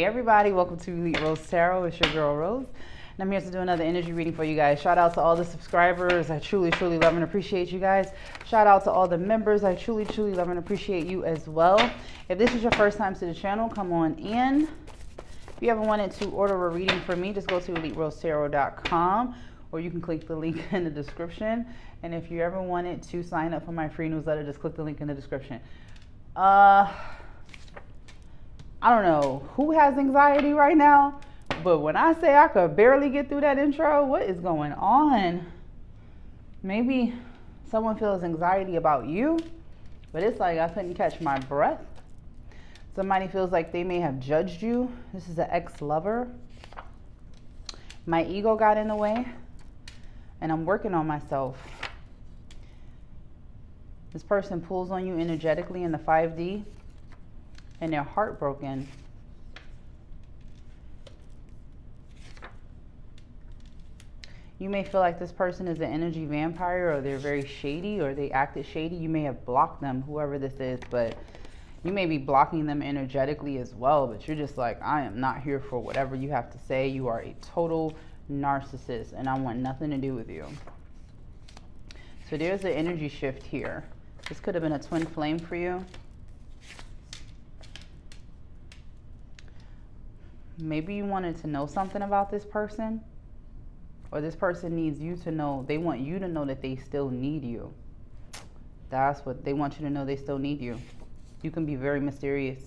Hey everybody, welcome to Elite Rose Tarot. It's your girl Rose, and I'm here to do another energy reading for you guys. Shout out to all the subscribers. I truly love and appreciate you guys. Shout out to all the members. I truly love and appreciate you as well. If this is your first time to the channel, come on in. If you ever wanted to order a reading from me, just go to eliterosetarot.com, or you can click the link in the description. And if you ever wanted to sign up for my free newsletter, just click the link in the description. I don't know who has anxiety right now, but when I say I could barely get through that intro, what is going on? Maybe someone feels anxiety about you, but it's like I couldn't catch my breath. Somebody feels like they may have judged you. This is an ex-lover. My ego got in the way, and I'm working on myself. This person pulls on you energetically in the 5D. And they're heartbroken. You may feel like this person is an energy vampire, or they're very shady, or they acted shady. You may have blocked them, whoever this is, but you may be blocking them energetically as well. But you're just like, I am not here for whatever you have to say. You are a total narcissist, and I want nothing to do with you. So there's an energy shift here. This could have been a twin flame for you. Maybe you wanted to know something about this person, or this person needs you to know. They want you to know that they still need you. That's what they want you to know. They still need you. You can be very mysterious.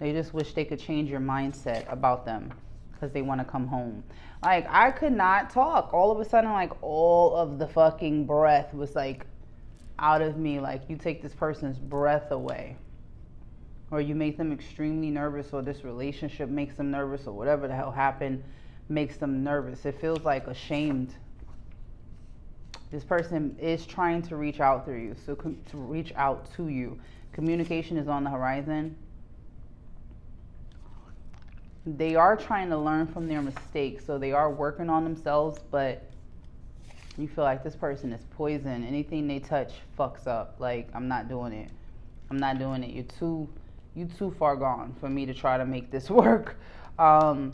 They just wish they could change your mindset about them because they want to come home. Like, I could not talk. All of a sudden, like, all of the fucking breath was like out of me. Like, you take this person's breath away. Or you make them extremely nervous, or this relationship makes them nervous, or whatever the hell happened makes them nervous. It feels like ashamed. This person is trying to reach out through you, so to reach out to you. Communication is on the horizon. They are trying to learn from their mistakes, so they are working on themselves, but you feel like this person is poison. Anything they touch fucks up. Like, I'm not doing it. I'm not doing it. You're too far gone for me to try to make this work. You're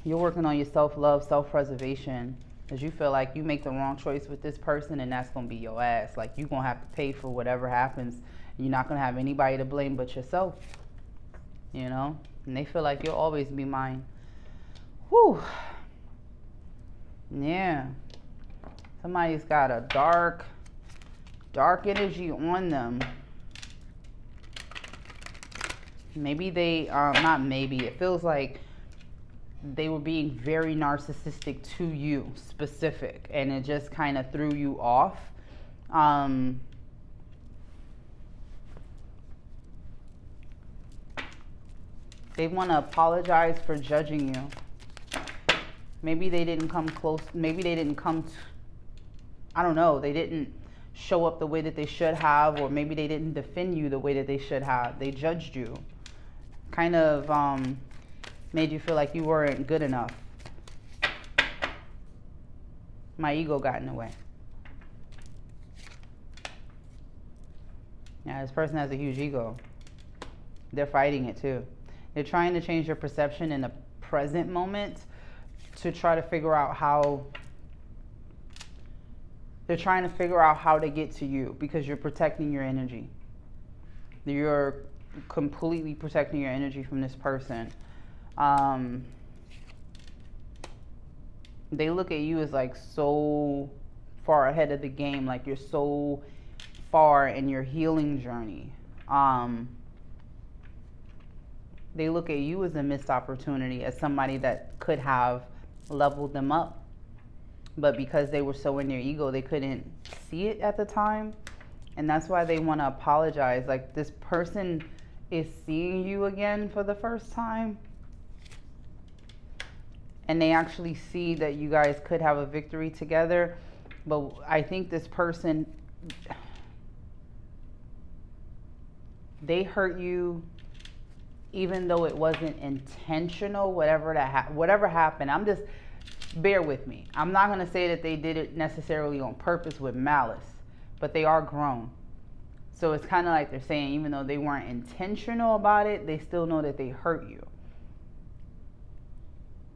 working on your self-love, self-preservation, because you feel like you make the wrong choice with this person, and that's going to be your ass. Like, you're going to have to pay for whatever happens. You're not going to have anybody to blame but yourself, you know? And they feel like you'll always be mine. Whew. Yeah. Somebody's got a dark energy on them. Maybe they, not maybe, it feels like they were being very narcissistic to you, specific, and it just kind of threw you off. They want to apologize for judging you. Maybe they didn't come close. Maybe they didn't come to, I don't know, they didn't show up the way that they should have, or maybe they didn't defend you the way that they should have. They judged you. Kind of made you feel like you weren't good enough. My ego got in the way. Yeah, this person has a huge ego. They're fighting it too. They're trying to change your perception in the present moment to try to figure out how. They're trying to figure out how to get to you because you're protecting your energy. You're completely protecting your energy from this person. They look at you as like so far ahead of the game, like you're so far in your healing journey. They look at you as a missed opportunity, as somebody that could have leveled them up, but because they were so in their ego, they couldn't see it at the time. And that's why they want to apologize. Like, this person is seeing you again for the first time, and they actually see that you guys could have a victory together. But I think this person, they hurt you even though it wasn't intentional. Whatever happened, bear with me. I'm not going to say that they did it necessarily on purpose with malice, but they are grown. So it's kind of like they're saying, even though they weren't intentional about it, they still know that they hurt you.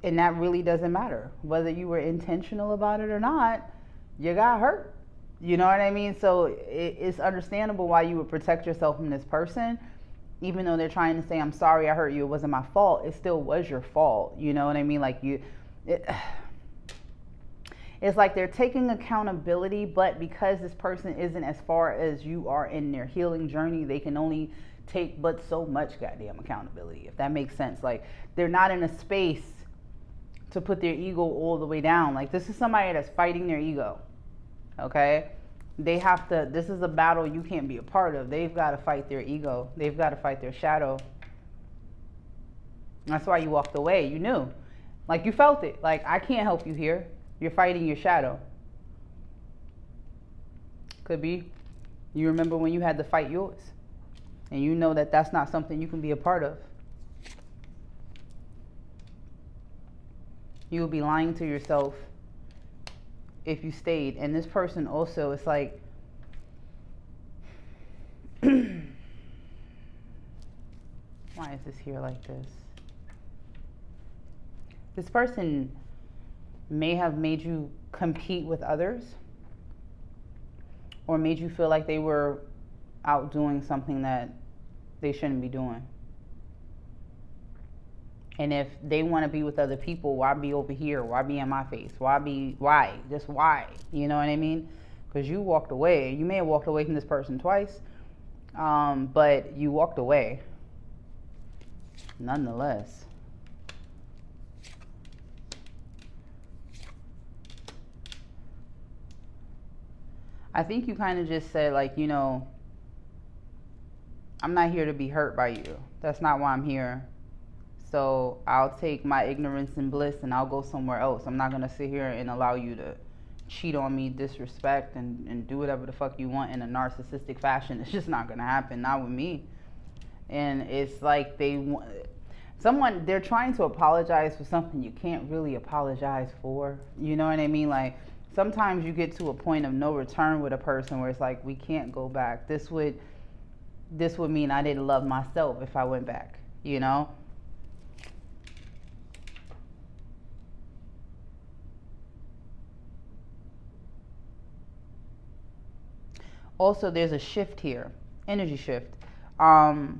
And that really doesn't matter. Whether you were intentional about it or not, you got hurt. You know what I mean? So it's understandable why you would protect yourself from this person. Even though they're trying to say, I'm sorry I hurt you, it wasn't my fault, it still was your fault. You know what I mean? Like it's like they're taking accountability, but because this person isn't as far as you are in their healing journey, they can only take but so much goddamn accountability, if that makes sense. Like, they're not in a space to put their ego all the way down. Like, this is somebody that's fighting their ego, okay? They have to, this is a battle you can't be a part of. They've got to fight their ego. They've got to fight their shadow. That's why you walked away. You knew. Like, you felt it. Like, I can't help you here. You're fighting your shadow. Could be you remember when you had to fight yours. And you know that that's not something you can be a part of. You will be lying to yourself if you stayed. And this person also, it's like, why is this here like this? This person may have made you compete with others, or made you feel like they were out doing something that they shouldn't be doing. And if they want to be with other people, why be over here? Why be in my face? Why? Just why? You know what I mean? Because you walked away. You may have walked away from this person twice, but you walked away nonetheless. I think you kind of just said, like, you know, I'm not here to be hurt by you. That's not why I'm here. So I'll take my ignorance and bliss and I'll go somewhere else. I'm not going to sit here and allow you to cheat on me, disrespect, and do whatever the fuck you want in a narcissistic fashion. It's just not going to happen. Not with me. And it's like they're trying to apologize for something you can't really apologize for. You know what I mean? Like, sometimes you get to a point of no return with a person where it's like, we can't go back. This would mean I didn't love myself if I went back, you know? Also, there's a shift here, energy shift. You're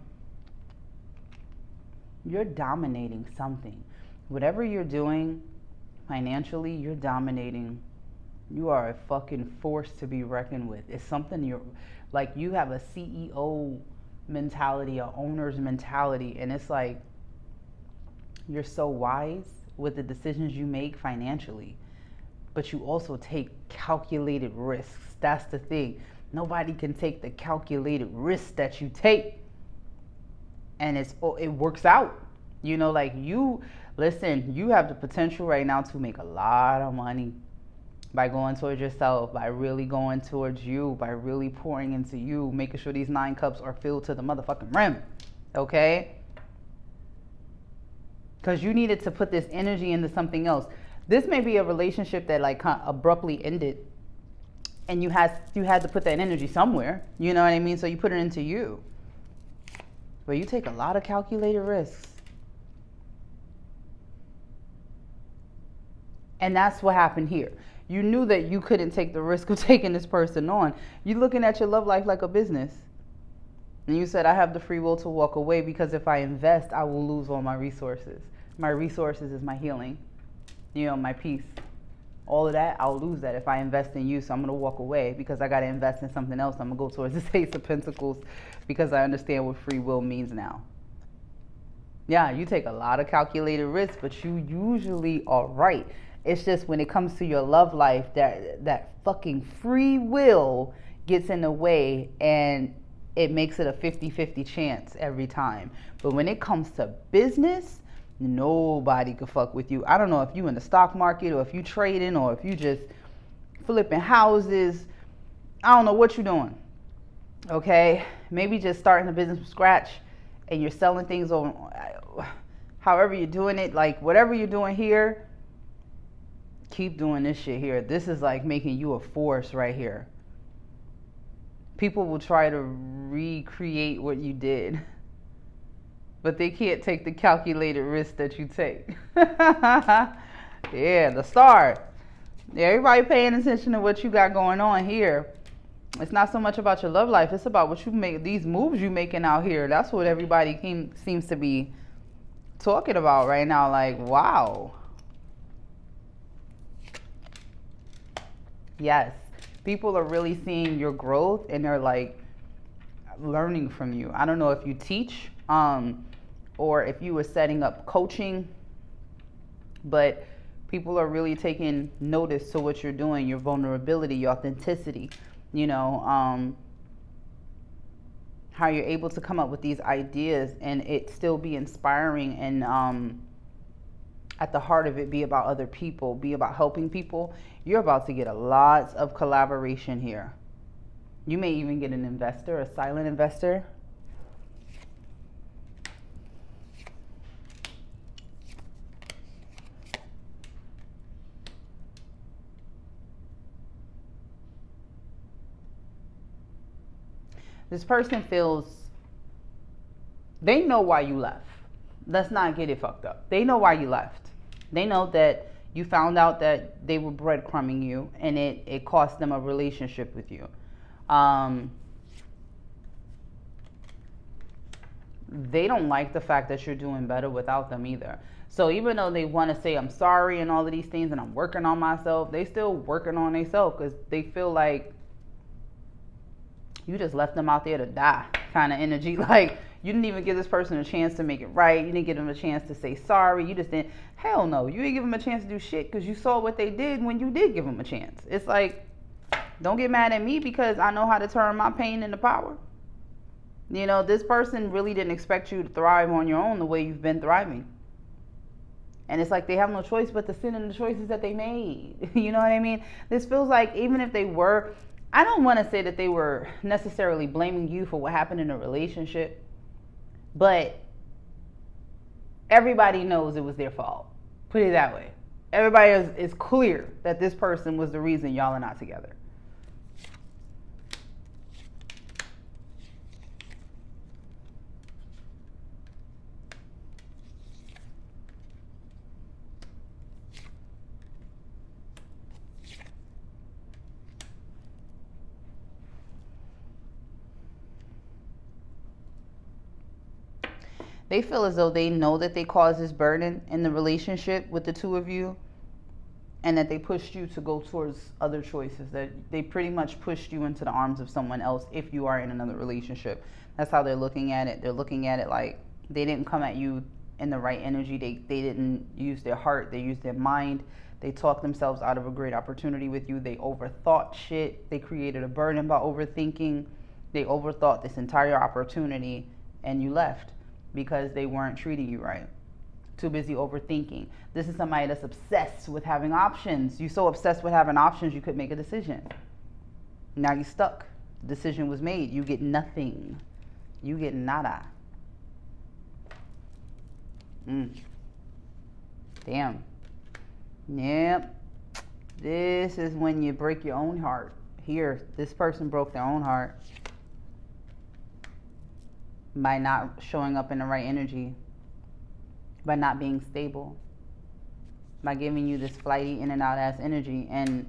dominating something. Whatever you're doing financially, you're dominating. You are a fucking force to be reckoned with. It's something you have a CEO mentality, a owner's mentality, and it's like you're so wise with the decisions you make financially, but you also take calculated risks. That's the thing. Nobody can take the calculated risks that you take, and it works out. You know, like, you have the potential right now to make a lot of money by going towards yourself, by really going towards you, by really pouring into you, making sure these 9 cups are filled to the motherfucking rim, okay? Because you needed to put this energy into something else. This may be a relationship that, like, abruptly ended, and you had to put that energy somewhere, you know what I mean? So you put it into you. But you take a lot of calculated risks. And that's what happened here. You knew that you couldn't take the risk of taking this person on. You're looking at your love life like a business. And you said, I have the free will to walk away because if I invest, I will lose all my resources. My resources is my healing, you know, my peace. All of that, I'll lose that if I invest in you. So I'm going to walk away because I got to invest in something else. I'm going to go towards this Ace of Pentacles because I understand what free will means now. Yeah, you take a lot of calculated risks, but you usually are right. It's just when it comes to your love life that fucking free will gets in the way and it makes it a 50-50 chance every time. But when it comes to business, nobody can fuck with you. I don't know if you in the stock market or if you trading or if you just flipping houses. I don't know what you're doing. Okay? Maybe just starting a business from scratch and you're selling things over, however you're doing it, like whatever you're doing here, keep doing this shit here. This is like making you a force right here. People will try to recreate what you did, but they can't take the calculated risk that you take. Yeah, the star. Everybody paying attention to what you got going on here. It's not so much about your love life. It's about what you make, these moves you making out here. That's what everybody seems to be talking about right now. Like, wow. Yes. People are really seeing your growth and they're like learning from you. I don't know if you teach or if you were setting up coaching, but people are really taking notice to what you're doing, your vulnerability, your authenticity, you know, how you're able to come up with these ideas and it still be inspiring and at the heart of it be about other people, be about helping people. You're about to get a lot of collaboration here. You may even get an investor, a silent investor. This person feels, they know why you left. Let's not get it fucked up. They know why you left. They know that you found out that they were breadcrumbing you and it cost them a relationship with you. They don't like the fact that you're doing better without them either. So even though they want to say I'm sorry and all of these things and I'm working on myself, they still working on themselves because they feel like you just left them out there to die kind of energy. Like, you didn't even give this person a chance to make it right. You didn't give them a chance to say sorry. You just didn't. Hell no. You didn't give them a chance to do shit because you saw what they did when you did give them a chance. It's like, don't get mad at me because I know how to turn my pain into power. You know, this person really didn't expect you to thrive on your own the way you've been thriving. And it's like they have no choice but to sit in the choices that they made. You know what I mean? This feels like even if they were, I don't want to say that they were necessarily blaming you for what happened in a relationship, but everybody knows it was their fault. Put it that way. Everybody is clear that this person was the reason y'all are not together. They feel as though they know that they caused this burden in the relationship with the two of you and that they pushed you to go towards other choices, that they pretty much pushed you into the arms of someone else if you are in another relationship. That's how they're looking at it. They're looking at it like they didn't come at you in the right energy. They didn't use their heart. They used their mind. They talked themselves out of a great opportunity with you. They overthought shit. They created a burden by overthinking. They overthought this entire opportunity and you left because they weren't treating you right. Too busy overthinking. This is somebody that's obsessed with having options. You're so obsessed with having options, you could make a decision. Now you're stuck. The decision was made. You get nothing. You get nada. Damn. Yep. This is when you break your own heart. Here, this person broke their own heart by not showing up in the right energy, by not being stable, by giving you this flighty in and out ass energy. And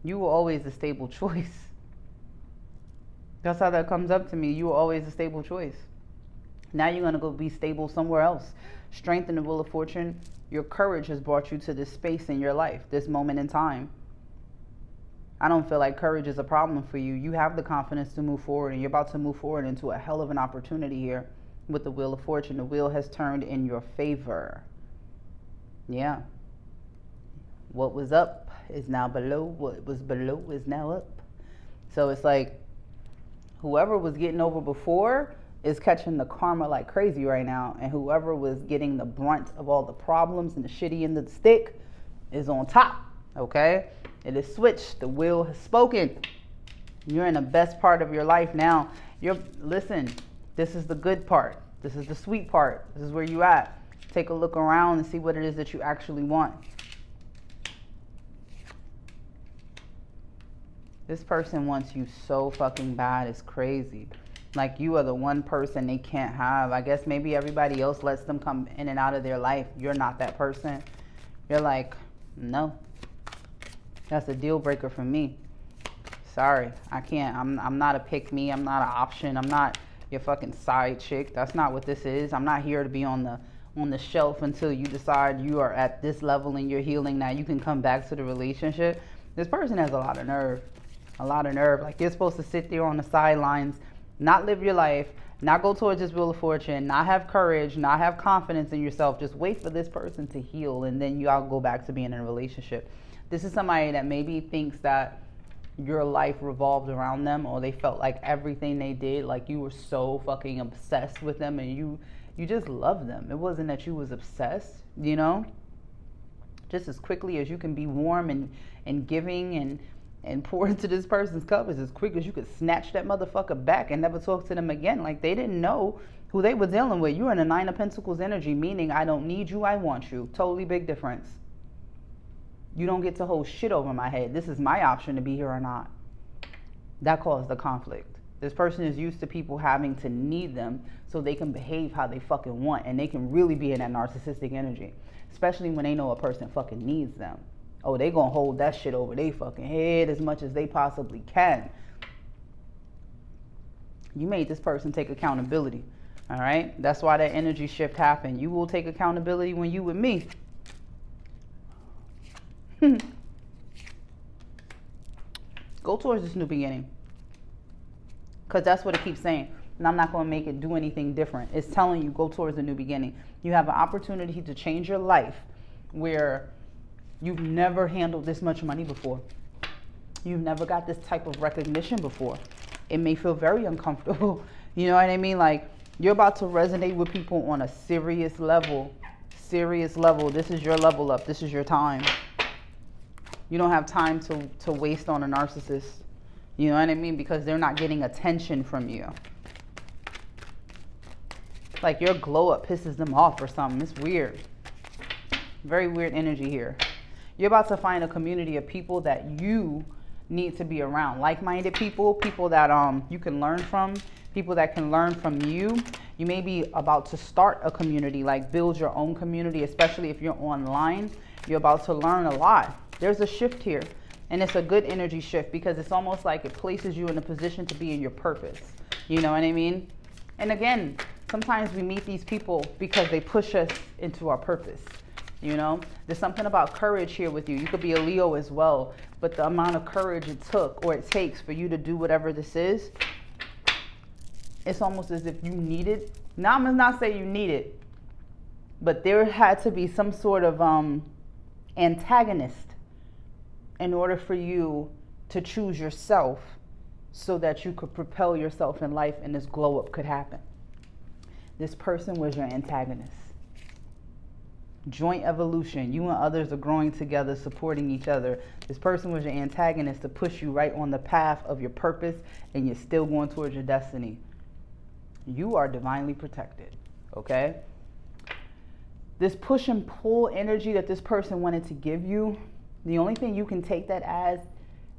you were always a stable choice. That's how that comes up to me. You were always a stable choice. Now you're going to go be stable somewhere else. Strength in the Wheel of Fortune. Your courage has brought you to this space in your life, this moment in time. I don't feel like courage is a problem for you. You have the confidence to move forward, and you're about to move forward into a hell of an opportunity here with the Wheel of Fortune. The wheel has turned in your favor. Yeah. What was up is now below. What was below is now up. So it's like whoever was getting over before is catching the karma like crazy right now, and whoever was getting the brunt of all the problems and the shitty end of the stick is on top. Okay, it is switched. The wheel has spoken. You're in the best part of your life now. Listen, this is the good part. This is the sweet part. This is where you at. Take a look around and see what it is that you actually want. This person wants you so fucking bad, it's crazy. Like, you are the one person they can't have. I guess maybe everybody else lets them come in and out of their life. You're not that person. You're like, no. That's a deal breaker for me. Sorry, I can't. I'm not a pick me. I'm not an option. I'm not your fucking side chick. That's not what this is. I'm not here to be on the shelf until you decide you are at this level and you're healing. Now you can come back to the relationship. This person has a lot of nerve. A lot of nerve. Like, you're supposed to sit there on the sidelines, not live your life, not go towards this wheel of fortune, not have courage, not have confidence in yourself. Just wait for this person to heal, and then y'all go back to being in a relationship. This is somebody that maybe thinks that your life revolved around them, or they felt like everything they did, like you were so fucking obsessed with them, and you just love them. It wasn't that you was obsessed, you know? Just as quickly as you can be warm and giving and pour into this person's cup, is as quick as you could snatch that motherfucker back and never talk to them again. Like, they didn't know who they were dealing with. You're in a 9 of Pentacles energy, meaning I don't need you, I want you. Totally big difference. You don't get to hold shit over my head. This is my option to be here or not. That caused the conflict. This person is used to people having to need them so they can behave how they fucking want, and they can really be in that narcissistic energy, especially when they know a person fucking needs them. Oh, they gonna hold that shit over their fucking head as much as they possibly can. You made this person take accountability, all right? That's why that energy shift happened. You will take accountability when you with me. Go towards this new beginning, because that's what it keeps saying. And I'm not going to make it do anything different. It's telling you go towards a new beginning. You have an opportunity to change your life where you've never handled this much money before. You've never got this type of recognition before. It may feel very uncomfortable. You know what I mean? Like, you're about to resonate with people on a serious level. Serious level. This is your level up. This is your time. You don't have time to waste on a narcissist. You know what I mean? Because they're not getting attention from you. Like, your glow up pisses them off or something. It's weird. Very weird energy here. You're about to find a community of people that you need to be around. Like-minded people, people that you can learn from, people that can learn from you. You may be about to start a community, like build your own community, especially if you're online. You're about to learn a lot. There's a shift here, and it's a good energy shift because it's almost like it places you in a position to be in your purpose. You know what I mean? And again, sometimes we meet these people because they push us into our purpose. You know, there's something about courage here with you. You could be a Leo as well, but the amount of courage it took or it takes for you to do whatever this is, it's almost as if you need it. Now, I'm not saying you need it, but there had to be some sort of antagonist in order for you to choose yourself so that you could propel yourself in life and this glow up could happen. This person was your antagonist. Joint evolution. You and others are growing together, supporting each other. This person was your antagonist to push you right on the path of your purpose, and you're still going towards your destiny. You are divinely protected, okay? This push and pull energy that this person wanted to give you, the only thing you can take that as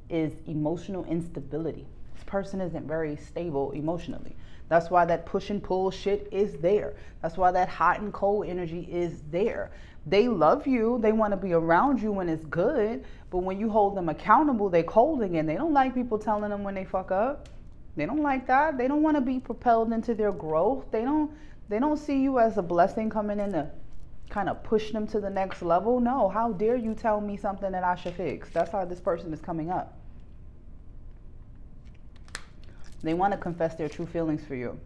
is emotional instability. This person isn't very stable emotionally. That's why that push and pull shit is there. That's why that hot and cold energy is there. They love you. They want to be around you when it's good. But when you hold them accountable, they cold again. They don't like people telling them when they fuck up. They don't like that. They don't want to be propelled into their growth. They don't see you as a blessing coming in to kind of push them to the next level. No, how dare you tell me something that I should fix? That's how this person is coming up. They want to confess their true feelings for you,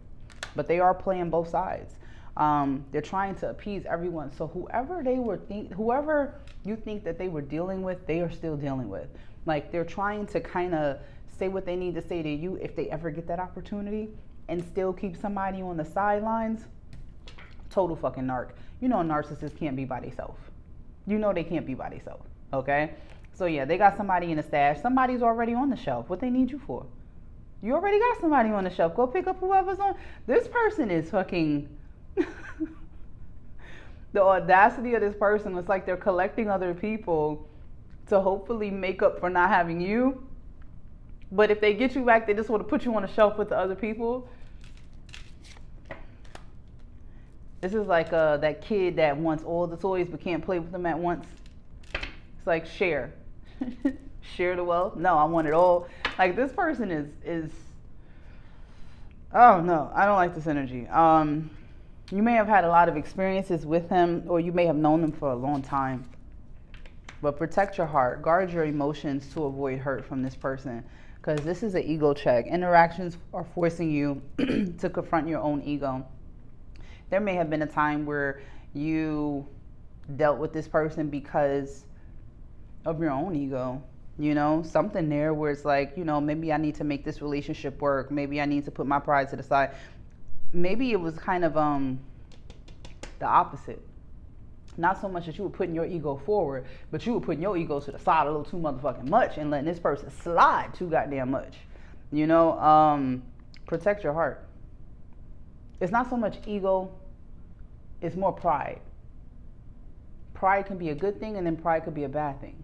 but they are playing both sides. They're trying to appease everyone. So whoever you think that they were dealing with, they are still dealing with. Like, they're trying to kind of say what they need to say to you if they ever get that opportunity, and still keep somebody on the sidelines. Total fucking narc. You know a narcissist can't be by themselves. You know they can't be by themselves, okay? So yeah, they got somebody in the stash. Somebody's already on the shelf. What they need you for? You already got somebody on the shelf. Go pick up whoever's on. This person is fucking... The audacity of this person, it's like they're collecting other people to hopefully make up for not having you. But if they get you back, they just want to put you on a shelf with the other people. This is like that kid that wants all the toys but can't play with them at once. It's like share. Share the wealth. No, I want it all. Like this person is oh no, I don't like this energy. You may have had a lot of experiences with him, or you may have known him for a long time. But protect your heart. Guard your emotions to avoid hurt from this person, because this is an ego check. Interactions are forcing you to confront your own ego. There may have been a time where you dealt with this person because of your own ego. You know, something there where it's like, you know, maybe I need to make this relationship work. Maybe I need to put my pride to the side. Maybe it was kind of the opposite. Not so much that you were putting your ego forward, but you were putting your ego to the side a little too motherfucking much and letting this person slide too goddamn much. You know, protect your heart. It's not so much ego, it's more pride. Pride can be a good thing, and then pride could be a bad thing.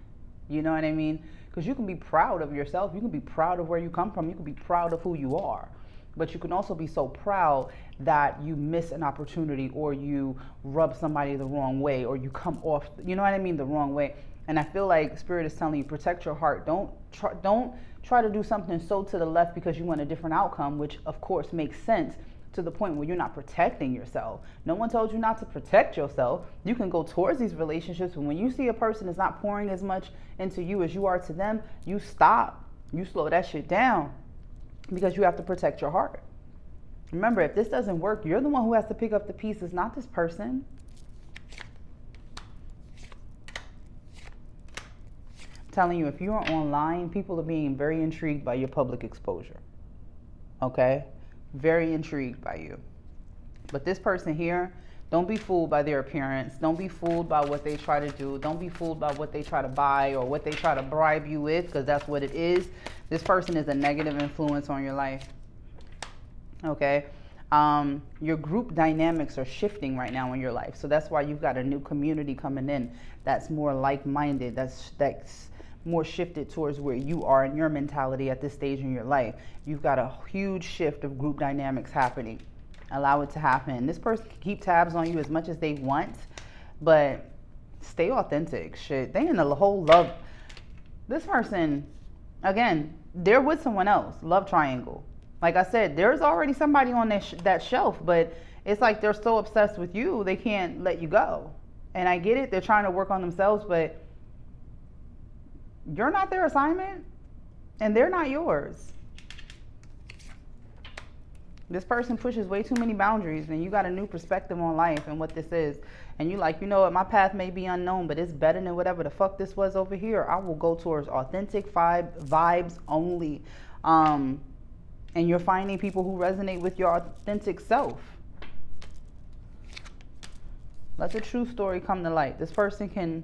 You know what I mean? Because you can be proud of yourself. You can be proud of where you come from. You can be proud of who you are. But you can also be so proud that you miss an opportunity, or you rub somebody the wrong way, or you come off, you know what I mean, the wrong way. And I feel like Spirit is telling you, protect your heart. Don't try to do something so to the left because you want a different outcome, which of course makes sense to the point where you're not protecting yourself. No one told you not to protect yourself. You can go towards these relationships, but when you see a person is not pouring as much into you as you are to them, you stop. You slow that shit down, because you have to protect your heart. Remember, if this doesn't work, you're the one who has to pick up the pieces, not this person. I'm telling you, if you're online, people are being very intrigued by your public exposure. Okay? Very intrigued by you. But this person here, don't be fooled by their appearance. Don't be fooled by what they try to do. Don't be fooled by what they try to buy or what they try to bribe you with, because that's what it is. This person is a negative influence on your life. Okay? Your group dynamics are shifting right now in your life. So that's why you've got a new community coming in that's more like-minded, that's more shifted towards where you are in your mentality at this stage in your life. You've got a huge shift of group dynamics happening. Allow it to happen. This person can keep tabs on you as much as they want, but stay authentic. Shit, they in the whole love. This person, again, they're with someone else. Love triangle. Like I said, there's already somebody on that shelf, but it's like they're so obsessed with you, they can't let you go. And I get it. They're trying to work on themselves, but you're not their assignment, and they're not yours. This person pushes way too many boundaries, and you got a new perspective on life and what this is. And you like, you know what, my path may be unknown, but it's better than whatever the fuck this was over here. I will go towards authentic vibes only. And you're finding people who resonate with your authentic self. Let the true story come to light. This person can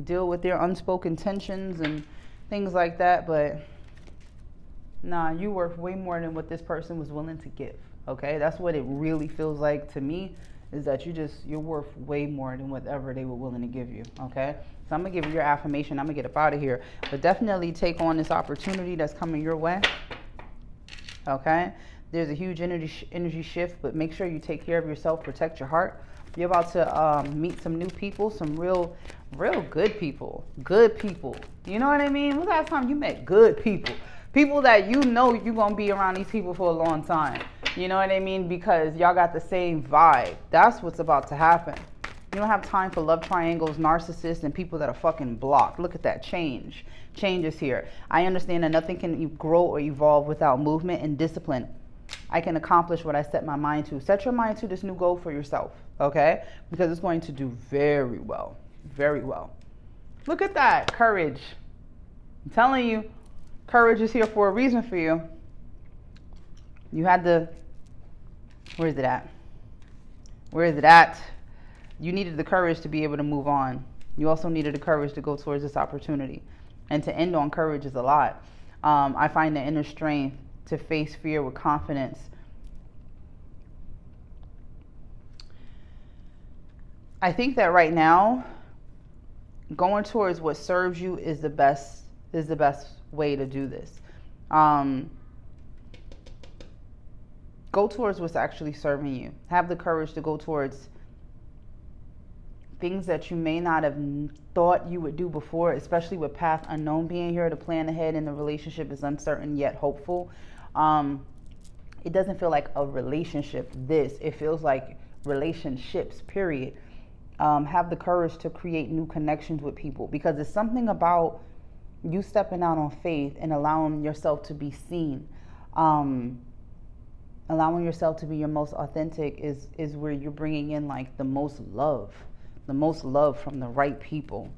deal with their unspoken tensions and things like that, but nah, you worth way more than what this person was willing to give. Okay, that's what it really feels like to me, is that you're worth way more than whatever they were willing to give you. Okay, so I'm gonna give you your affirmation. I'm gonna get up out of here, but definitely take on this opportunity that's coming your way. Okay, there's a huge energy shift, but make sure you take care of yourself. Protect your heart. You're about to meet some new people, some real good people. Good people. You know what I mean? When's the last time you met good people? People that you know you're going to be around these people for a long time. You know what I mean? Because y'all got the same vibe. That's what's about to happen. You don't have time for love triangles, narcissists, and people that are fucking blocked. Look at that change. Change is here. I understand that nothing can grow or evolve without movement and discipline. I can accomplish what I set my mind to. Set your mind to this new goal for yourself, okay? Because it's going to do very well. Very well. Look at that. Courage. I'm telling you, courage is here for a reason for you. You had the... Where is it at? Where is it at? You needed the courage to be able to move on. You also needed the courage to go towards this opportunity. And to end on courage is a lot. I find the inner strength to face fear with confidence. I think that right now, going towards what serves you is the best way to do this. Go towards what's actually serving you. Have the courage to go towards things that you may not have thought you would do before, especially with path unknown being here. To plan ahead in the relationship is uncertain yet hopeful. It doesn't feel like a relationship. It feels like relationships, period. Have the courage to create new connections with people, because it's something about you stepping out on faith and allowing yourself to be seen. Allowing yourself to be your most authentic is where you're bringing in like the most love from the right people.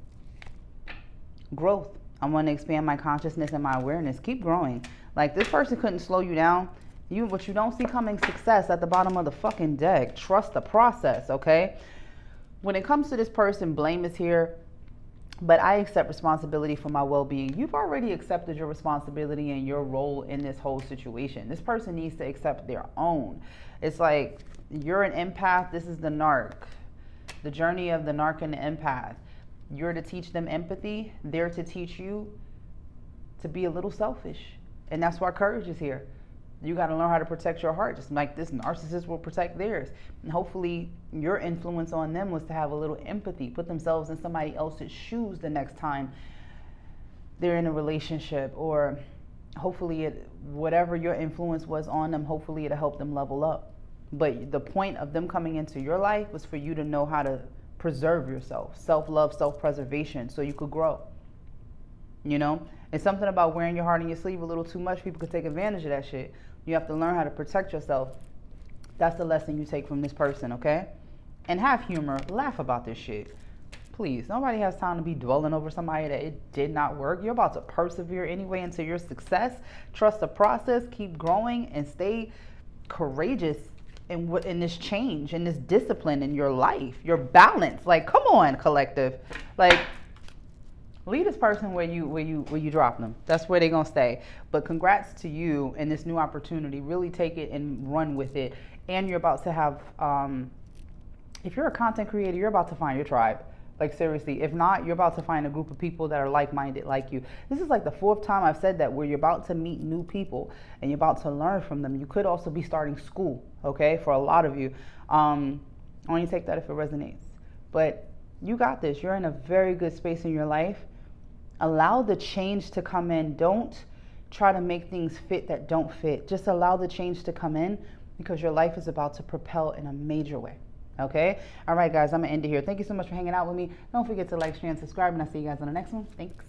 Growth. I want to expand my consciousness and my awareness. Keep growing. Like, this person couldn't slow you down. What you don't see coming, success at the bottom of the fucking deck. Trust the process, okay? When it comes to this person, blame is here, but I accept responsibility for my well-being. You've already accepted your responsibility and your role in this whole situation. This person needs to accept their own. It's like, you're an empath. This is the narc. The journey of the narc and the empath. You're to teach them empathy. They're to teach you to be a little selfish. And that's why courage is here. You got to learn how to protect your heart, just like this narcissist will protect theirs. And hopefully your influence on them was to have a little empathy, put themselves in somebody else's shoes the next time they're in a relationship, or hopefully whatever your influence was on them, hopefully it'll help them level up. But the point of them coming into your life was for you to know how to preserve yourself, self-love, self-preservation, so you could grow. You know, it's something about wearing your heart on your sleeve a little too much. People could take advantage of that shit. You have to learn how to protect yourself. That's the lesson you take from this person, okay? And have humor. Laugh about this shit. Please, nobody has time to be dwelling over somebody that it did not work. You're about to persevere anyway into your success. Trust the process. Keep growing and stay courageous in this change, in this discipline in your life, your balance. Like, come on, collective. Like, leave this person where you drop them. That's where they're gonna stay. But congrats to you and this new opportunity. Really take it and run with it. And you're about to have, if you're a content creator, you're about to find your tribe. Like, seriously. If not, you're about to find a group of people that are like-minded like you. This is like the 4th time I've said that, where you're about to meet new people and you're about to learn from them. You could also be starting school, okay, for a lot of you. Only take that if it resonates. But you got this. You're in a very good space in your life. Allow the change to come in. Don't try to make things fit that don't fit. Just allow the change to come in, because your life is about to propel in a major way. Okay? All right, guys, I'm going to end it here. Thank you so much for hanging out with me. Don't forget to like, share, and subscribe, and I'll see you guys on the next one. Thanks.